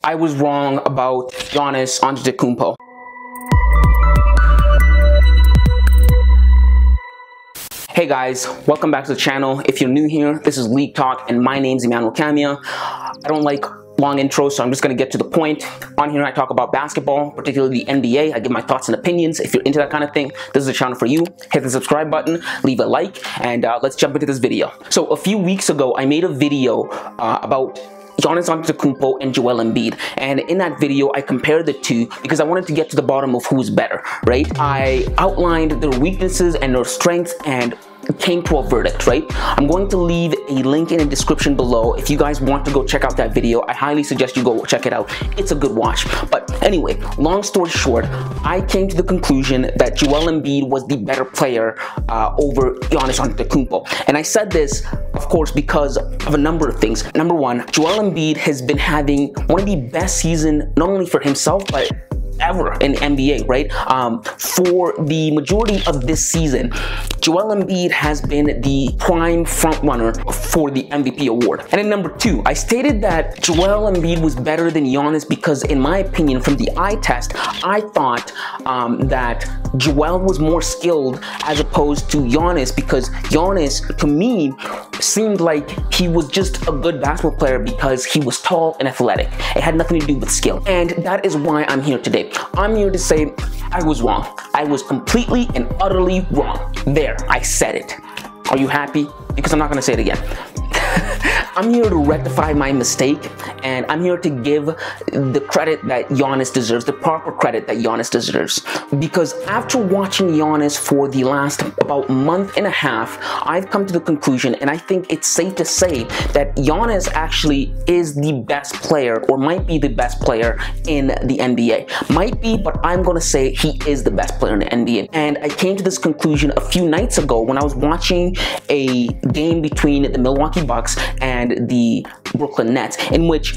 I was wrong about Giannis Antetokounmpo. Hey guys, welcome back to the channel. If you're new here, this is League Talk and my name's Emmanuel Camia. I don't like long intros, so I'm just going to get to the point. On here I talk about basketball, particularly the NBA. I give my thoughts and opinions. If you're into that kind of thing, this is a channel for you. Hit the subscribe button, leave a like, and let's jump into this video. So a few weeks ago, I made a video about Giannis Antetokounmpo and Joel EmBiid, and in that video I compared the two because I wanted to get to the bottom of who's better, right? I outlined their weaknesses and their strengths and came to a verdict, right? I'm going to leave a link in the description below. If you guys want to go check out that video, I highly suggest you go check it out. It's a good watch. But anyway, long story short, I came to the conclusion that Joel EmBiid was the better player over Giannis Antetokounmpo. And I said this, of course, because of a number of things. Number one, Joel EmBiid has been having one of the best seasons, not only for himself, but ever in NBA, right? For the majority of this season, Joel EmBiid has been the prime frontrunner for the MVP award. And then number two, I stated that Joel EmBiid was better than Giannis because, in my opinion, from the eye test, I thought that Joel was more skilled as opposed to Giannis, because Giannis, to me, seemed like he was just a good basketball player because he was tall and athletic. It had nothing to do with skill. And that is why I'm here today. I'm here to say I was wrong. I was completely and utterly wrong. There, I said it. Are you happy? Because I'm not going to say it again. I'm here to rectify my mistake, and I'm here to give the credit that Giannis deserves, the proper credit that Giannis deserves. Because after watching Giannis for the last about month and a half, I've come to the conclusion, and I think it's safe to say, that Giannis actually is the best player, or might be the best player in the NBA. Might be, but I'm going to say he is the best player in the NBA. And I came to this conclusion a few nights ago when I was watching a game between the Milwaukee Bucks and the Brooklyn Nets, in which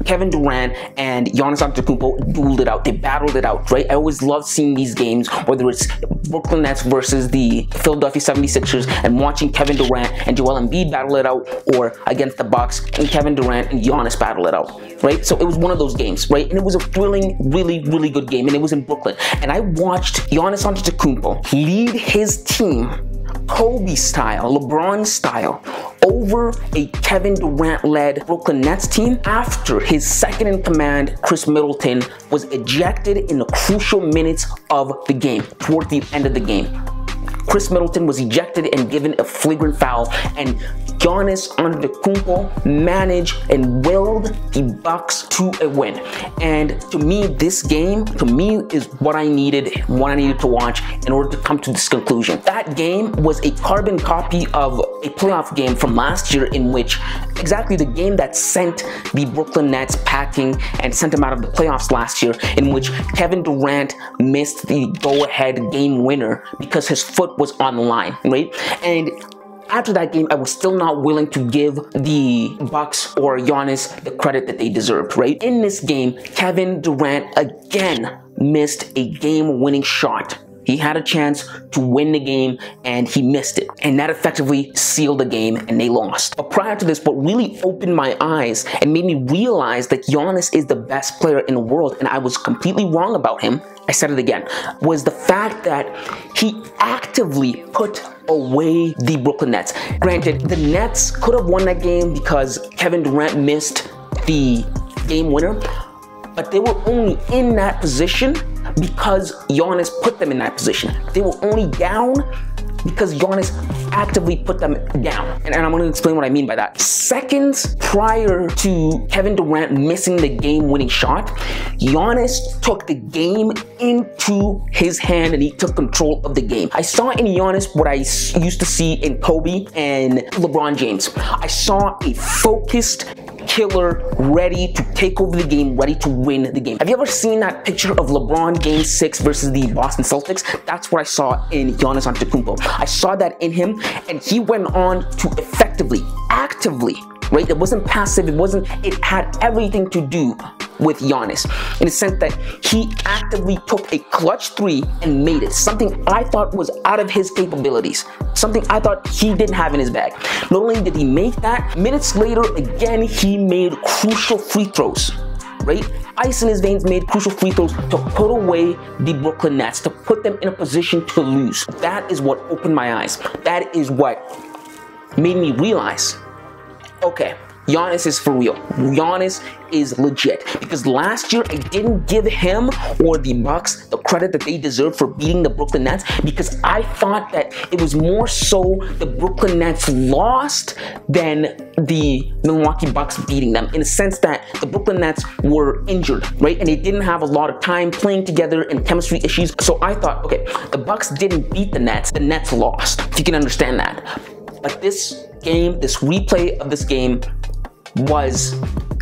Kevin Durant and Giannis Antetokounmpo dueled it out. They battled it out, right? I always love seeing these games, whether it's Brooklyn Nets versus the Philadelphia 76ers, and watching Kevin Durant and Joel EmBiid battle it out, or against the Bucks and Kevin Durant and Giannis battle it out, right? So it was one of those games, right? And it was a thrilling, really good game, and it was in Brooklyn. And I watched Giannis Antetokounmpo lead his team Kobe style, LeBron style, over a Kevin Durant-led Brooklyn Nets team after his second in command, Chris Middleton, was ejected in the crucial minutes of the game, toward the end of the game. Chris Middleton was ejected and given a flagrant foul, and Giannis Antetokounmpo managed and willed the Bucks to a win. And to me, this game, is what I needed to watch in order to come to this conclusion. That game was a carbon copy of a playoff game from last year, in which exactly the game that sent the Brooklyn Nets packing and sent them out of the playoffs last year, in which Kevin Durant missed the go-ahead game winner because his foot was on the line, right? And after that game, I was still not willing to give the Bucks or Giannis the credit that they deserved, right? In this game, Kevin Durant again missed a game-winning shot. He had a chance to win the game, and he missed it. And that effectively sealed the game, and they lost. But prior to this, what really opened my eyes and made me realize that Giannis is the best player in the world, and I was completely wrong about him, I said it again, was the fact that he actively put away the Brooklyn Nets. Granted, the Nets could have won that game because Kevin Durant missed the game winner, but they were only in that position because Giannis put them in that position. They were only down because Giannis actively put them down. And I'm going to explain what I mean by that. Seconds prior to Kevin Durant missing the game-winning shot, Giannis took the game into his hand and he took control of the game. I saw in Giannis what I used to see in Kobe and LeBron James. I saw a focused killer, ready to take over the game, ready to win the game. Have you ever seen that picture of LeBron Game 6 versus the Boston Celtics? That's what I saw in Giannis Antetokounmpo. I saw that in him, and he went on to effectively, actively, right? It wasn't passive, it had everything to do with Giannis, in the sense that he actively took a clutch three and made it, something I thought was out of his capabilities, something I thought he didn't have in his bag. Not only did he make that, minutes later, again, he made crucial free throws. right? Ice in his veins, made crucial free throws to put away the Brooklyn Nets, to put them in a position to lose. That is what opened my eyes. That is what made me realize, okay, Giannis is for real. Giannis is legit. Because last year, I didn't give him or the Bucks the credit that they deserve for beating the Brooklyn Nets, because I thought that it was more so the Brooklyn Nets lost than the Milwaukee Bucks beating them, in the sense that the Brooklyn Nets were injured, right? And they didn't have a lot of time playing together and chemistry issues. So I thought, okay, the Bucks didn't beat the Nets lost, if you can understand that. But this game, this replay of this game, was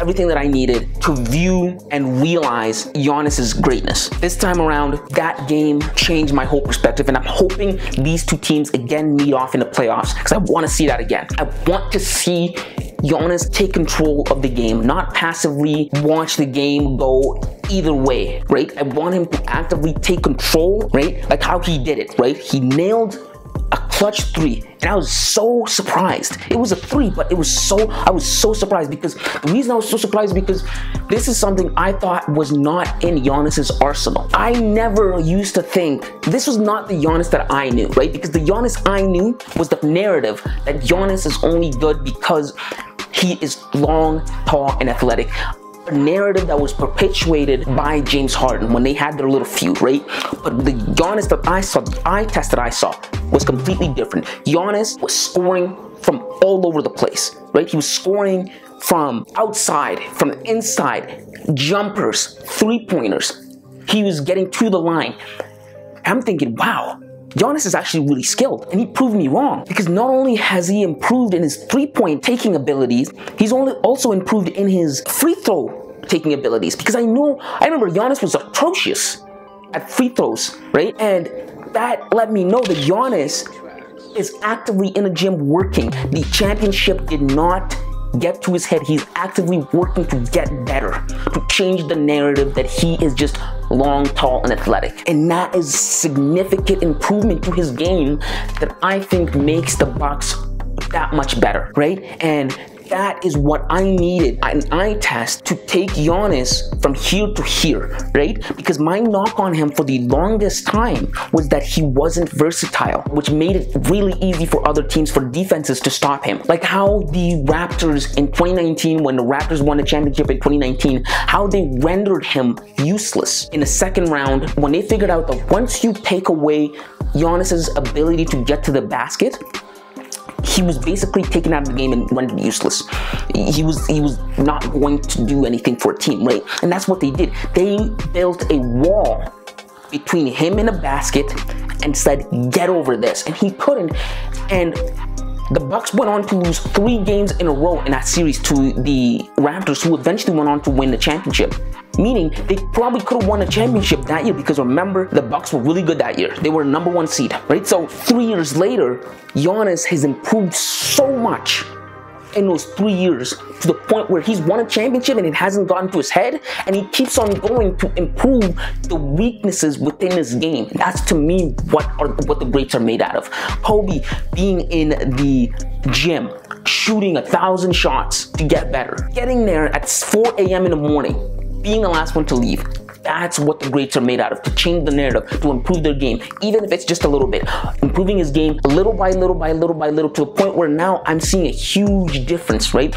everything that I needed to view and realize Giannis's greatness. This time around, that game changed my whole perspective, and I'm hoping these two teams again meet off in the playoffs, because I want to see that again. I want to see Giannis take control of the game, not passively watch the game go either way, right? I want him to actively take control, right? Like how he did it, right? He nailed a clutch three, and I was so surprised. It was a three, but I was so surprised, because the reason I was so surprised is because this is something I thought was not in Giannis's arsenal. I never used to think, this was not the Giannis that I knew, right? Because the Giannis I knew was the narrative that Giannis is only good because he is long, tall, and athletic. A narrative that was perpetuated by James Harden when they had their little feud, right? But the Giannis that I saw, the eye test that I saw, was completely different. Giannis was scoring from all over the place, right? He was scoring from outside, from inside, jumpers, three-pointers. He was getting to the line. I'm thinking, wow, Giannis is actually really skilled, and he proved me wrong, because not only has he improved in his three-point taking abilities, he's also improved in his free throw taking abilities, because I remember Giannis was atrocious at free throws, right? And that let me know that Giannis is actively in the gym working. The championship did not get to his head. He's actively working to get better, to change the narrative that he is just long, tall, and athletic. And that is significant improvement to his game that I think makes the Bucks that much better, right? And that is what I needed, an eye test to take Giannis from here to here, right? Because my knock on him for the longest time was that he wasn't versatile, which made it really easy for other teams, for defenses to stop him. Like how the Raptors in 2019, when the Raptors won the championship in 2019, how they rendered him useless in the second round, when they figured out that once you take away Giannis's ability to get to the basket, he was basically taken out of the game and rendered useless. He was not going to do anything for a team, right? And that's what they did. They built a wall between him and the basket and said, get over this. And he couldn't. And the Bucks went on to lose 3 games in a row in that series to the Raptors, who eventually went on to win the championship. Meaning they probably could have won a championship that year, because remember, the Bucks were really good that year. They were #1 seed, right? So 3 years later, Giannis has improved so much in those 3 years, to the point where he's won a championship and it hasn't gotten to his head, and he keeps on going to improve the weaknesses within his game. That's, to me, what the greats are made out of. Kobe being in the gym, shooting 1,000 shots to get better, getting there at 4 a.m. in the morning, being the last one to leave. That's what the greats are made out of, to change the narrative, to improve their game, even if it's just a little bit. Improving his game little by little by little by little, to the point where now I'm seeing a huge difference, right?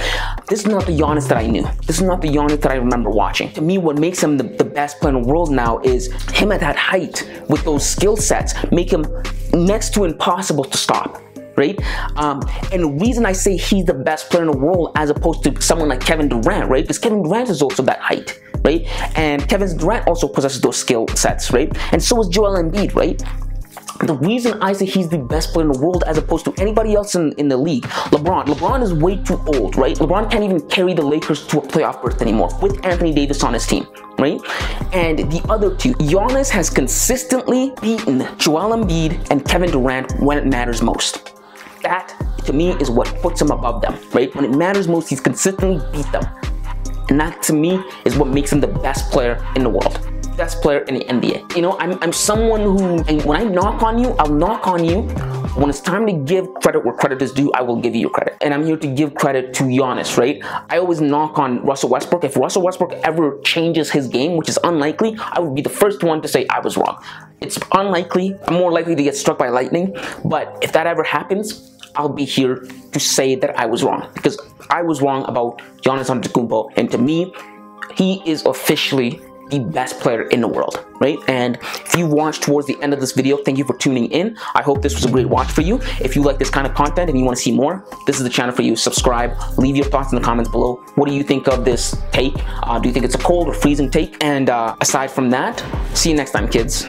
This is not the Giannis that I knew. This is not the Giannis that I remember watching. To me, what makes him the best player in the world now is him at that height, with those skill sets, make him next to impossible to stop, right? And the reason I say he's the best player in the world as opposed to someone like Kevin Durant, right? Because Kevin Durant is also that height, right? And Kevin Durant also possesses those skill sets, right? And so is Joel EmBiid, right? The reason I say he's the best player in the world as opposed to anybody else in the league, LeBron is way too old, right? LeBron can't even carry the Lakers to a playoff berth anymore with Anthony Davis on his team, right? And the other two, Giannis has consistently beaten Joel EmBiid and Kevin Durant when it matters most. That, to me, is what puts him above them, right? When it matters most, he's consistently beat them. And that, to me, is what makes him the best player in the world. Best player in the NBA. You know, I'm someone who, and when I knock on you, I'll knock on you When it's time to give credit where credit is due, I will give you your credit. And I'm here to give credit to Giannis, right? I always knock on Russell Westbrook. If Russell Westbrook ever changes his game, which is unlikely, I would be the first one to say I was wrong. It's unlikely. I'm more likely to get struck by lightning. But if that ever happens, I'll be here to say that I was wrong, because I was wrong about Giannis Antetokounmpo. And to me, he is officially the best player in the world, right? And if you watched towards the end of this video, thank you for tuning in. I hope this was a great watch for you. If you like this kind of content and you want to see more, this is the channel for you. Subscribe, leave your thoughts in the comments below. What do you think of this take? Do you think it's a cold or freezing take? And aside from that, see you next time, kids.